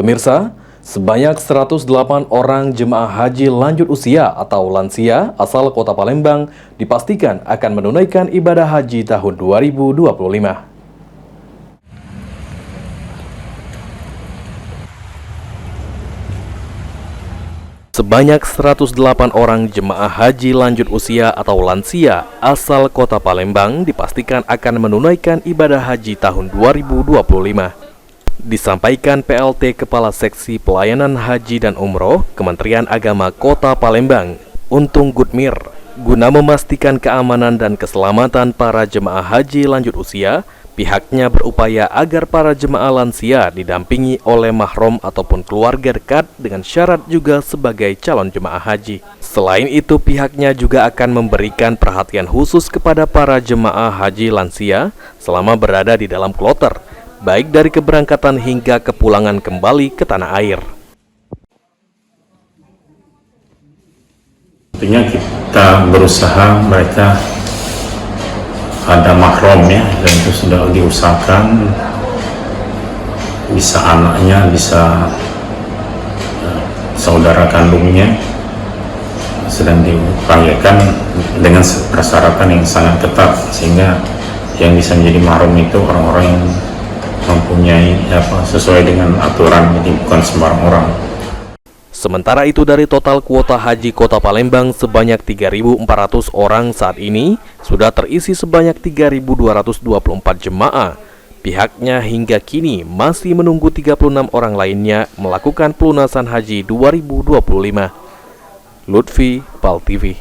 Pemirsa, sebanyak 108 orang jemaah haji lanjut usia atau lansia asal Kota Palembang dipastikan akan menunaikan ibadah haji tahun 2025. Sebanyak 108 orang jemaah haji lanjut usia atau lansia asal Kota Palembang dipastikan akan menunaikan ibadah haji tahun 2025. Disampaikan PLT Kepala Seksi Pelayanan Haji dan Umroh Kementerian Agama Kota Palembang, Untung Gudmir, guna memastikan keamanan dan keselamatan para jemaah haji lanjut usia. Pihaknya berupaya agar para jemaah lansia didampingi oleh mahram ataupun keluarga dekat dengan syarat juga sebagai calon jemaah haji. Selain itu, pihaknya juga akan memberikan perhatian khusus kepada para jemaah haji lansia selama berada di dalam kloter, baik dari keberangkatan hingga kepulangan kembali ke tanah air. Tentunya kita berusaha mereka ada mahram ya, dan itu sudah diusahakan, bisa anaknya, bisa saudara kandungnya, sedang diupayakan dengan persyaratan yang sangat ketat, sehingga yang bisa menjadi mahram itu orang-orang yang mempunyai sesuai dengan aturan, jadi bukan sembarang orang. Sementara itu, dari total kuota haji Kota Palembang sebanyak 3.400 orang saat ini sudah terisi sebanyak 3.224 jemaah. Pihaknya hingga kini masih menunggu 36 orang lainnya melakukan pelunasan haji 2025. Lutfi, PAL TV.